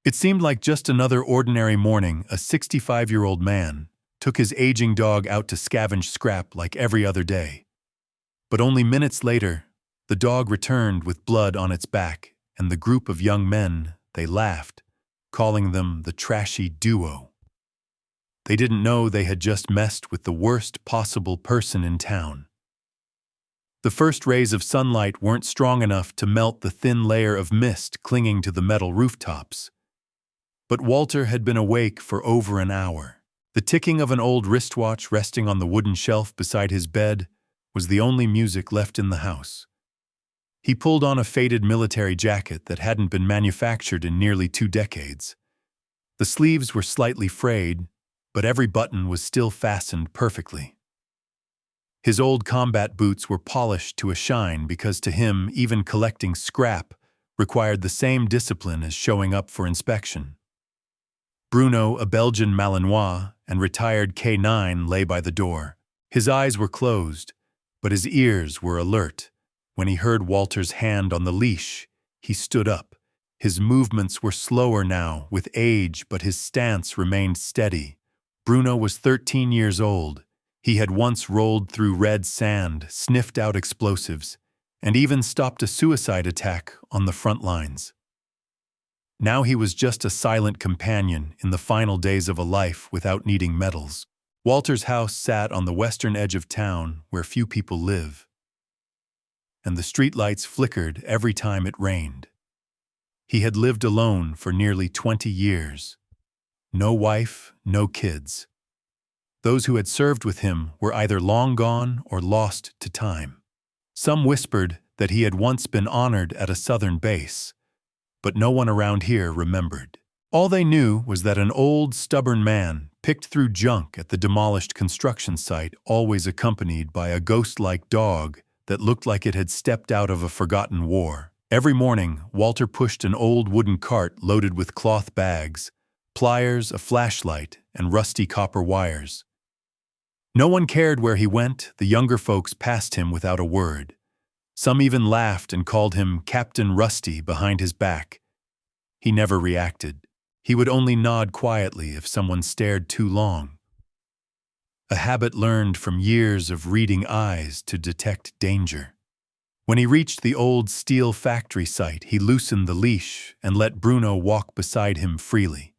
It seemed like just another ordinary morning. A 65-year-old man took his aging dog out to scavenge scrap like every other day. But only minutes later, the dog returned with blood on its back, and the group of young men, they laughed, calling them the trashy duo. They didn't know they had just messed with the worst possible person in town. The first rays of sunlight weren't strong enough to melt the thin layer of mist clinging to the metal rooftops. But Walter had been awake for over an hour. The ticking of an old wristwatch resting on the wooden shelf beside his bed was the only music left in the house. He pulled on a faded military jacket that hadn't been manufactured in nearly 2 decades. The sleeves were slightly frayed, but every button was still fastened perfectly. His old combat boots were polished to a shine because to him, even collecting scrap required the same discipline as showing up for inspection. Bruno, a Belgian Malinois and retired K9, lay by the door. His eyes were closed, but his ears were alert. When he heard Walter's hand on the leash, he stood up. His movements were slower now with age, but his stance remained steady. Bruno was 13 years old. He had once rolled through red sand, sniffed out explosives, and even stopped a suicide attack on the front lines. Now he was just a silent companion in the final days of a life without needing medals. Walter's house sat on the western edge of town where few people live, and the streetlights flickered every time it rained. He had lived alone for nearly 20 years. No wife, no kids. Those who had served with him were either long gone or lost to time. Some whispered that he had once been honored at a southern base, but no one around here remembered. All they knew was that an old, stubborn man picked through junk at the demolished construction site, always accompanied by a ghost-like dog that looked like it had stepped out of a forgotten war. Every morning, Walter pushed an old wooden cart loaded with cloth bags, pliers, a flashlight, and rusty copper wires. No one cared where he went. The younger folks passed him without a word. Some even laughed and called him Captain Rusty behind his back. He never reacted. He would only nod quietly if someone stared too long. A habit learned from years of reading eyes to detect danger. When he reached the old steel factory site, he loosened the leash and let Bruno walk beside him freely.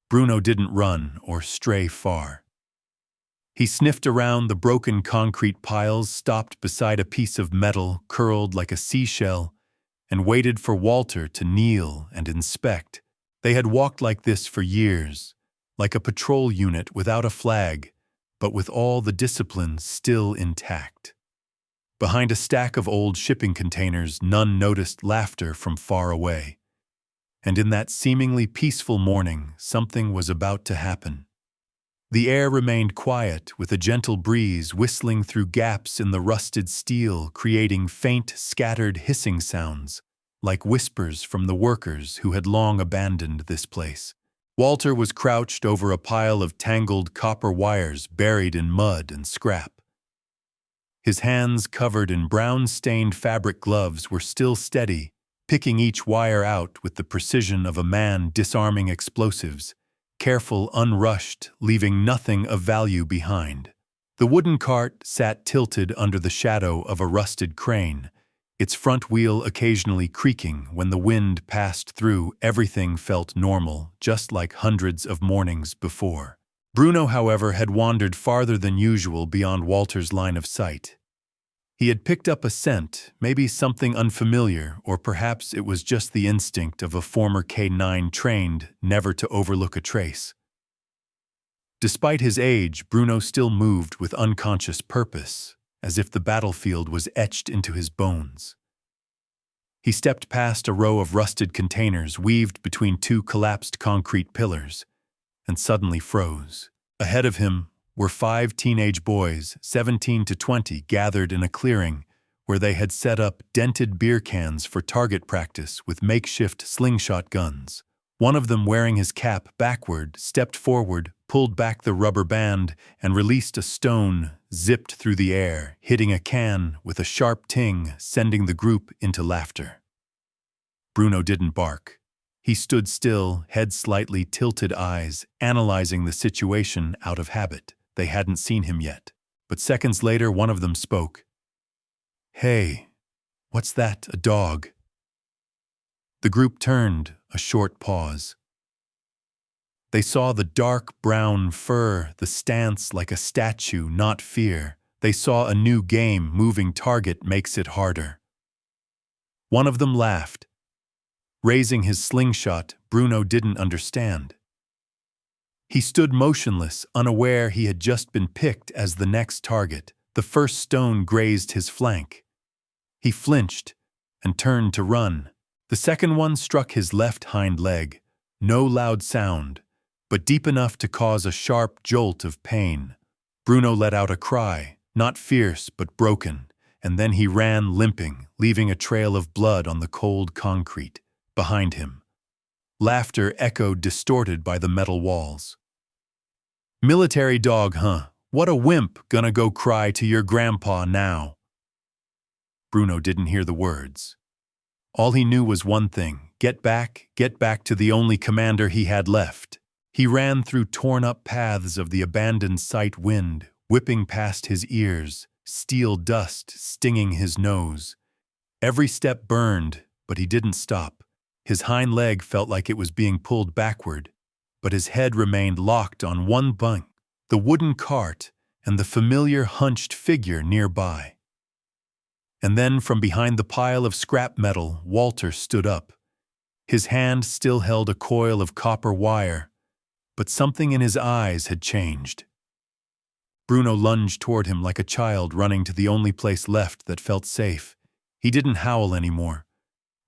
Bruno didn't run or stray far. He sniffed around the broken concrete piles, stopped beside a piece of metal curled like a seashell, and waited for Walter to kneel and inspect. They had walked like this for years, like a patrol unit without a flag, but with all the discipline still intact. Behind a stack of old shipping containers, none noticed laughter from far away. And in that seemingly peaceful morning, something was about to happen. The air remained quiet, with a gentle breeze whistling through gaps in the rusted steel, creating faint, scattered hissing sounds, like whispers from the workers who had long abandoned this place. Walter was crouched over a pile of tangled copper wires buried in mud and scrap. His hands, covered in brown-stained fabric gloves, were still steady, picking each wire out with the precision of a man disarming explosives, careful, unrushed, leaving nothing of value behind. The wooden cart sat tilted under the shadow of a rusted crane, its front wheel occasionally creaking when the wind passed through. Everything felt normal, just like hundreds of mornings before. Bruno, however, had wandered farther than usual beyond Walter's line of sight. He had picked up a scent, maybe something unfamiliar, or perhaps it was just the instinct of a former K9 trained never to overlook a trace. Despite his age, Bruno still moved with unconscious purpose, as if the battlefield was etched into his bones. He stepped past a row of rusted containers weaved between 2 collapsed concrete pillars, and suddenly froze. Ahead of him were 5 teenage boys, 17 to 20, gathered in a clearing where they had set up dented beer cans for target practice with makeshift slingshot guns. One of them, wearing his cap backward, stepped forward, pulled back the rubber band, and released a stone, zipped through the air, hitting a can with a sharp ting, sending the group into laughter. Bruno didn't bark. He stood still, head slightly tilted, eyes, analyzing the situation out of habit. They hadn't seen him yet. But seconds later, one of them spoke. "Hey, what's that, a dog?" The group turned, a short pause. They saw the dark brown fur, the stance like a statue, not fear. They saw a new game. Moving target makes it harder. One of them laughed. Raising his slingshot, Bruno didn't understand. He stood motionless, unaware he had just been picked as the next target. The first stone grazed his flank. He flinched and turned to run. The second one struck his left hind leg. No loud sound, but deep enough to cause a sharp jolt of pain. Bruno let out a cry, not fierce but broken, and then he ran limping, leaving a trail of blood on the cold concrete behind him. Laughter echoed, distorted by the metal walls. "Military dog, huh? What a wimp, gonna go cry to your grandpa now." Bruno didn't hear the words. All he knew was one thing: get back to the only commander he had left. He ran through torn-up paths of the abandoned site, wind whipping past his ears, steel dust stinging his nose. Every step burned, but he didn't stop. His hind leg felt like it was being pulled backward, but his head remained locked on one bunk, the wooden cart and the familiar hunched figure nearby. And then from behind the pile of scrap metal, Walter stood up. His hand still held a coil of copper wire, but something in his eyes had changed. Bruno lunged toward him like a child running to the only place left that felt safe. He didn't howl anymore,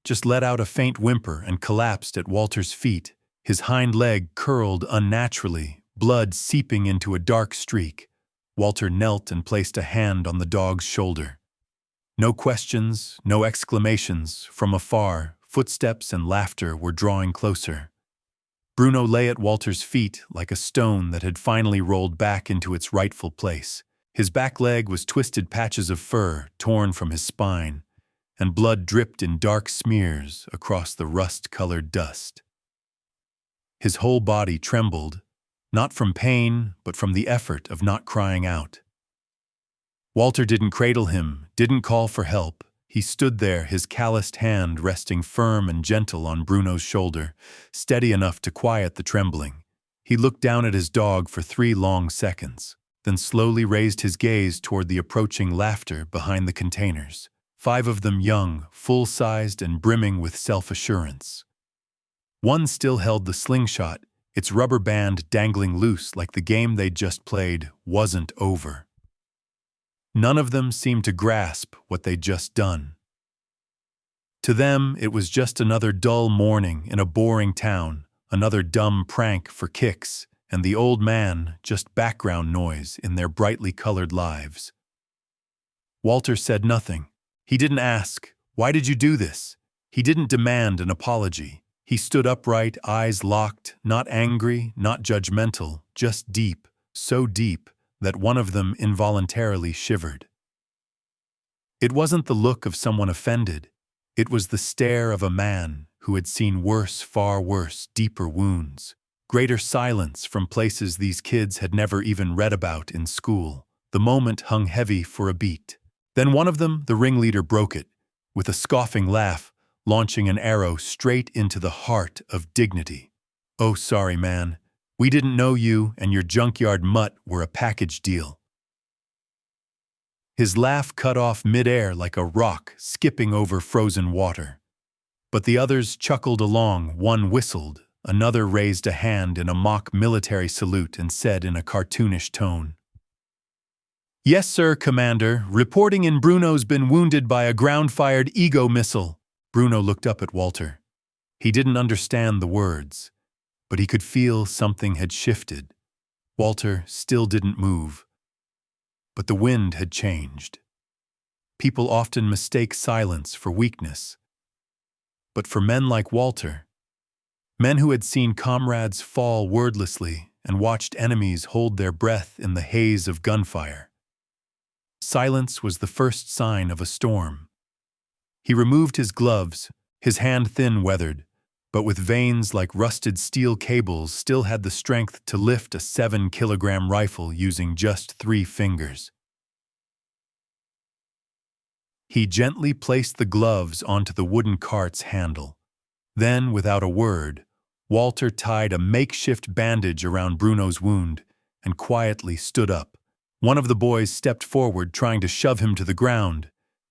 just let out a faint whimper and collapsed at Walter's feet. His hind leg curled unnaturally, blood seeping into a dark streak. Walter knelt and placed a hand on the dog's shoulder. No questions, no exclamations. From afar, footsteps and laughter were drawing closer. Bruno lay at Walter's feet like a stone that had finally rolled back into its rightful place. His back leg was twisted patches of fur torn from his spine, and blood dripped in dark smears across the rust-colored dust. His whole body trembled, not from pain, but from the effort of not crying out. Walter didn't cradle him, didn't call for help. He stood there, his calloused hand resting firm and gentle on Bruno's shoulder, steady enough to quiet the trembling. He looked down at his dog for 3 long seconds, then slowly raised his gaze toward the approaching laughter behind the containers. 5 of them young, full-sized and brimming with self-assurance. One still held the slingshot, its rubber band dangling loose like the game they'd just played wasn't over. None of them seemed to grasp what they'd just done. To them, it was just another dull morning in a boring town, another dumb prank for kicks, and the old man just background noise in their brightly colored lives. Walter said nothing. He didn't ask, "Why did you do this?" He didn't demand an apology. He stood upright, eyes locked, not angry, not judgmental, just deep, so deep that one of them involuntarily shivered. It wasn't the look of someone offended. It was the stare of a man who had seen worse, far worse, deeper wounds, greater silence from places these kids had never even read about in school. The moment hung heavy for a beat. Then one of them, the ringleader, broke it, with a scoffing laugh, launching an arrow straight into the heart of dignity. "Oh, sorry, man. We didn't know you and your junkyard mutt were a package deal." His laugh cut off mid-air like a rock skipping over frozen water. But the others chuckled along, one whistled, another raised a hand in a mock military salute and said in a cartoonish tone, "Yes, sir, Commander. Reporting in. Bruno's been wounded by a ground-fired ego missile." Bruno looked up at Walter. He didn't understand the words, but he could feel something had shifted. Walter still didn't move, but the wind had changed. People often mistake silence for weakness, but for men like Walter, men who had seen comrades fall wordlessly and watched enemies hold their breath in the haze of gunfire, silence was the first sign of a storm. He removed his gloves, his hand thin weathered, but with veins like rusted steel cables still had the strength to lift a 7-kilogram rifle using just 3 fingers. He gently placed the gloves onto the wooden cart's handle. Then, without a word, Walter tied a makeshift bandage around Bruno's wound and quietly stood up. One of the boys stepped forward, trying to shove him to the ground,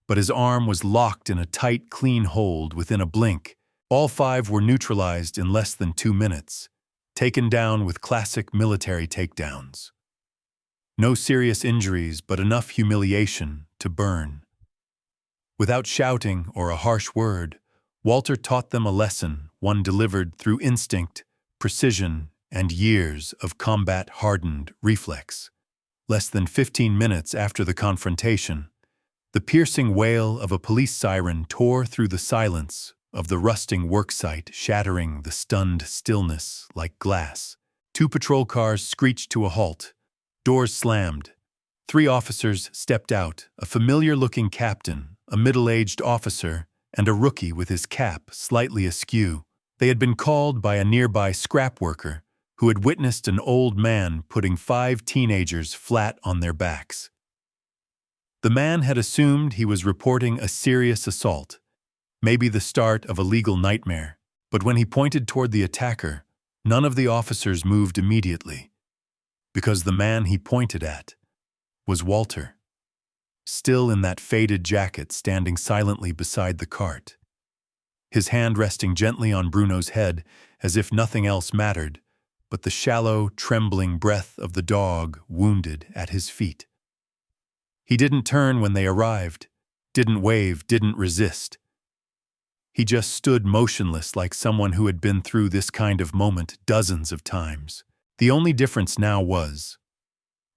but his arm was locked in a tight, clean hold within a blink. All 5 were neutralized in less than 2 minutes, taken down with classic military takedowns. No serious injuries, but enough humiliation to burn. Without shouting or a harsh word, Walter taught them a lesson, one delivered through instinct, precision, and years of combat-hardened reflex. Less than 15 minutes after the confrontation, the piercing wail of a police siren tore through the silence of the rusting worksite, shattering the stunned stillness like glass. 2 patrol cars screeched to a halt. Doors slammed. 3 officers stepped out, a familiar-looking captain, a middle-aged officer, and a rookie with his cap slightly askew. They had been called by a nearby scrap worker who had witnessed an old man putting 5 teenagers flat on their backs. The man had assumed he was reporting a serious assault, maybe the start of a legal nightmare, but when he pointed toward the attacker, none of the officers moved immediately, because the man he pointed at was Walter, still in that faded jacket, standing silently beside the cart, his hand resting gently on Bruno's head as if nothing else mattered but the shallow, trembling breath of the dog wounded at his feet. He didn't turn when they arrived, didn't wave, didn't resist. He just stood motionless, like someone who had been through this kind of moment dozens of times. The only difference now was,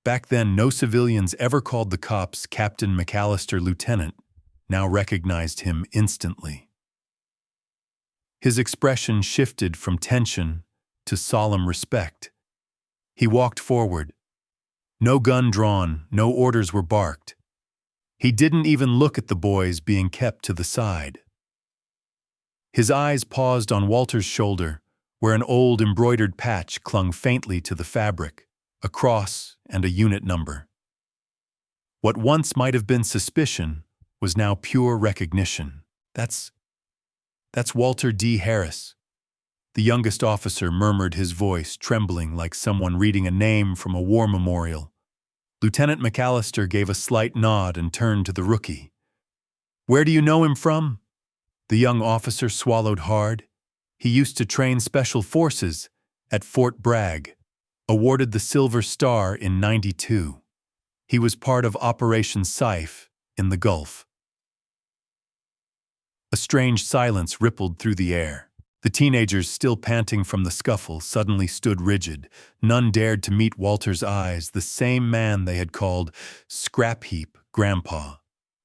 back then no civilians ever called the cops Captain McAllister Lieutenant, now recognized him instantly. His expression shifted from tension to solemn respect. He walked forward. No gun drawn, no orders were barked. He didn't even look at the boys being kept to the side. His eyes paused on Walter's shoulder, where an old embroidered patch clung faintly to the fabric, a cross and a unit number. What once might have been suspicion was now pure recognition. That's Walter D. Harris. The youngest officer murmured, his voice trembling like someone reading a name from a war memorial. Lieutenant McAllister gave a slight nod and turned to the rookie. "Where do you know him from?" The young officer swallowed hard. He used to train special forces at Fort Bragg, awarded the Silver Star in '92. He was part of Operation Saif in the Gulf. A strange silence rippled through the air. The teenagers, still panting from the scuffle, suddenly stood rigid. None dared to meet Walter's eyes, the same man they had called Scrap Heap Grandpa.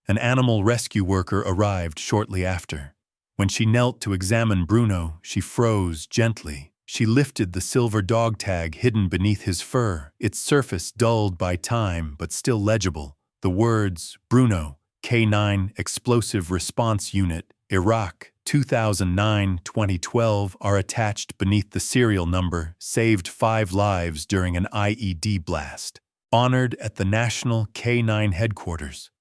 An animal rescue worker arrived shortly after. When she knelt to examine Bruno, she froze gently. She lifted the silver dog tag hidden beneath his fur, its surface dulled by time but still legible. The words, Bruno, K9 Explosive Response Unit, Iraq, 2009-2012, are attached beneath the serial number, saved 5 lives during an IED blast. Honored at the National K9 headquarters.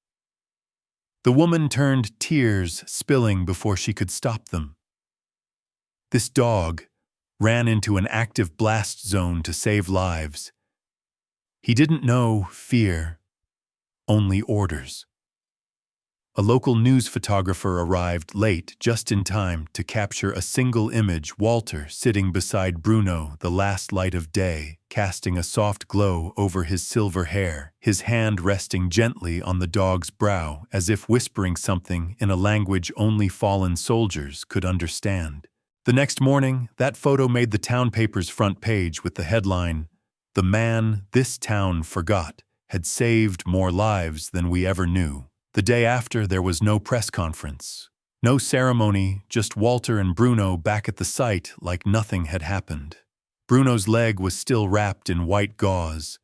The woman turned, tears spilling before she could stop them. This dog ran into an active blast zone to save lives. He didn't know fear, only orders. A local news photographer arrived late, just in time to capture a single image: Walter sitting beside Bruno, the last light of day, casting a soft glow over his silver hair, his hand resting gently on the dog's brow, as if whispering something in a language only fallen soldiers could understand. The next morning, that photo made the town paper's front page with the headline, "The man this town forgot had saved more lives than we ever knew." The day after, there was no press conference, no ceremony, just Walter and Bruno back at the site like nothing had happened. Bruno's leg was still wrapped in white gauze,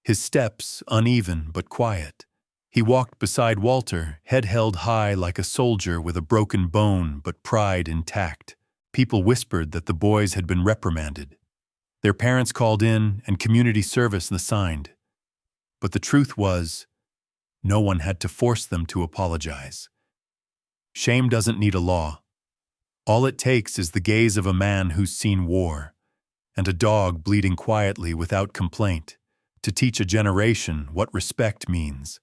his steps uneven but quiet. He walked beside Walter, head held high like a soldier with a broken bone but pride intact. People whispered that the boys had been reprimanded. Their parents called in and community service assigned. But the truth was, no one had to force them to apologize. Shame doesn't need a law. All it takes is the gaze of a man who's seen war, and a dog bleeding quietly without complaint, to teach a generation what respect means.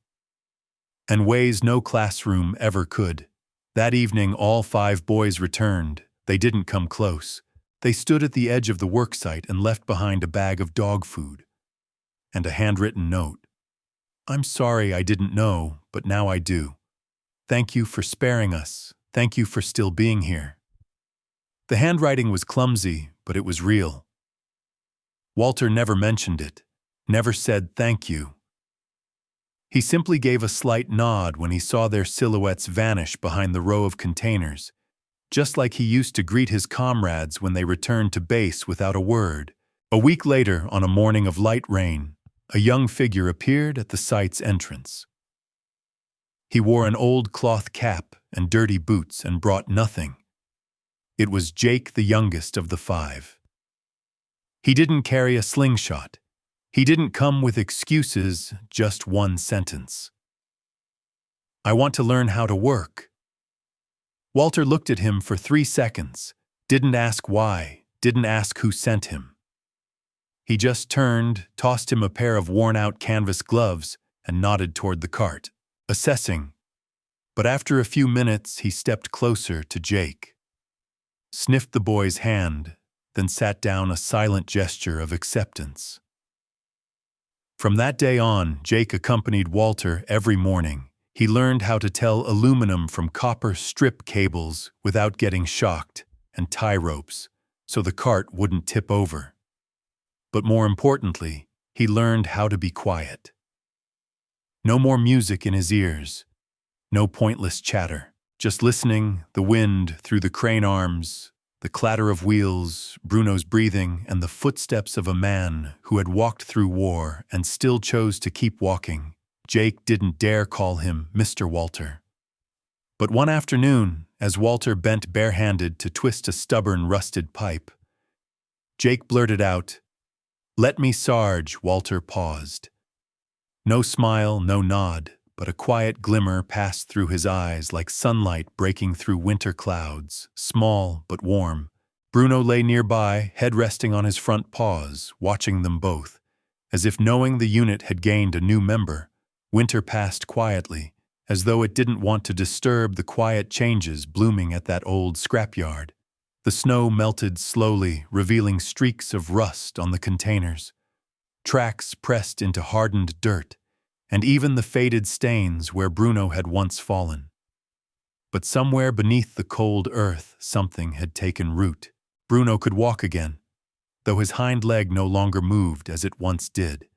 And ways no classroom ever could. That evening all 5 boys returned. They didn't come close. They stood at the edge of the worksite and left behind a bag of dog food and a handwritten note. "I'm sorry I didn't know, but now I do. Thank you for sparing us. Thank you for still being here." The handwriting was clumsy, but it was real. Walter never mentioned it, never said thank you. He simply gave a slight nod when he saw their silhouettes vanish behind the row of containers, just like he used to greet his comrades when they returned to base without a word. A week later, on a morning of light rain, a young figure appeared at the site's entrance. He wore an old cloth cap and dirty boots and brought nothing. It was Jake, the youngest of the 5. He didn't carry a slingshot. He didn't come with excuses, just one sentence. "I want to learn how to work." Walter looked at him for 3 seconds, didn't ask why, didn't ask who sent him. He just turned, tossed him a pair of worn-out canvas gloves, and nodded toward the cart, assessing. But after a few minutes, he stepped closer to Jake, sniffed the boy's hand, then sat down, a silent gesture of acceptance. From that day on, Jake accompanied Walter every morning. He learned how to tell aluminum from copper strip cables without getting shocked, and tie ropes, so the cart wouldn't tip over. But more importantly, he learned how to be quiet. No more music in his ears, no pointless chatter, just listening, the wind through the crane arms, the clatter of wheels, Bruno's breathing, and the footsteps of a man who had walked through war and still chose to keep walking. Jake didn't dare call him Mr. Walter. But one afternoon, as Walter bent barehanded to twist a stubborn rusted pipe, Jake blurted out, "Let me Sarge." Walter paused. No smile, no nod, but a quiet glimmer passed through his eyes like sunlight breaking through winter clouds, small but warm. Bruno lay nearby, head resting on his front paws, watching them both. As if knowing the unit had gained a new member, winter passed quietly, as though it didn't want to disturb the quiet changes blooming at that old scrapyard. The snow melted slowly, revealing streaks of rust on the containers, tracks pressed into hardened dirt, and even the faded stains where Bruno had once fallen. But somewhere beneath the cold earth, something had taken root. Bruno could walk again, though his hind leg no longer moved as it once did.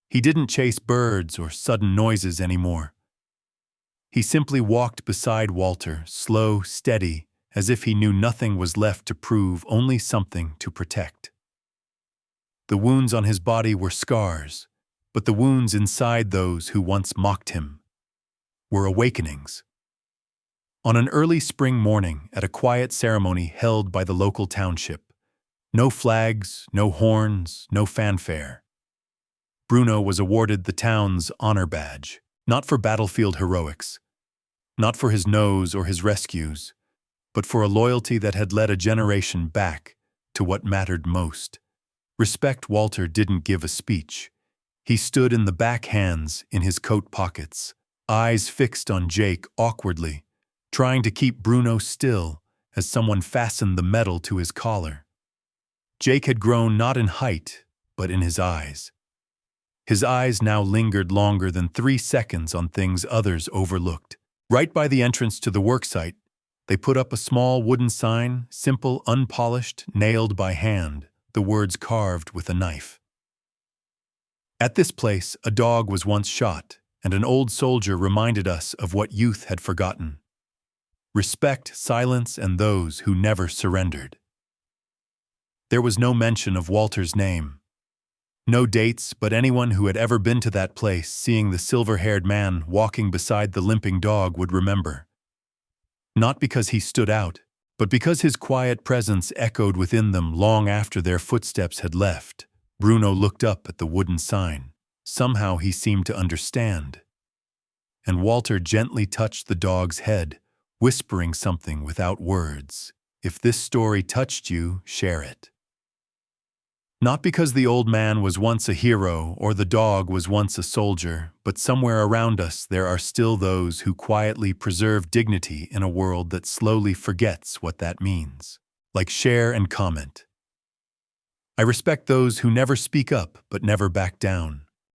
He didn't chase birds or sudden noises anymore. He simply walked beside Walter, slow, steady, as if he knew nothing was left to prove, only something to protect. The wounds on his body were scars, but the wounds inside those who once mocked him were awakenings. On an early spring morning, at a quiet ceremony held by the local township, no flags, no horns, no fanfare, Bruno was awarded the town's honor badge, not for battlefield heroics, not for his nose or his rescues, but for a loyalty that had led a generation back to what mattered most. Respect. Walter didn't give a speech. He stood in the back, hands in his coat pockets, eyes fixed on Jake awkwardly, trying to keep Bruno still as someone fastened the medal to his collar. Jake had grown not in height, but in his eyes. His eyes now lingered longer than 3 seconds on things others overlooked. Right by the entrance to the worksite, they put up a small wooden sign, simple, unpolished, nailed by hand, the words carved with a knife. At this place, a dog was once shot, and an old soldier reminded us of what youth had forgotten: respect, silence, and those who never surrendered. There was no mention of Walter's name. No dates, but anyone who had ever been to that place, seeing the silver-haired man walking beside the limping dog, would remember. Not because he stood out, But because his quiet presence echoed within them long after their footsteps had left, Bruno looked up at the wooden sign. Somehow he seemed to understand. And Walter gently touched the dog's head, whispering something without words. If this story touched you, share it. Not because the old man was once a hero or the dog was once a soldier, but somewhere around us there are still those who quietly preserve dignity in a world that slowly forgets what that means. Like, share, and comment. I respect those who never speak up but never back down.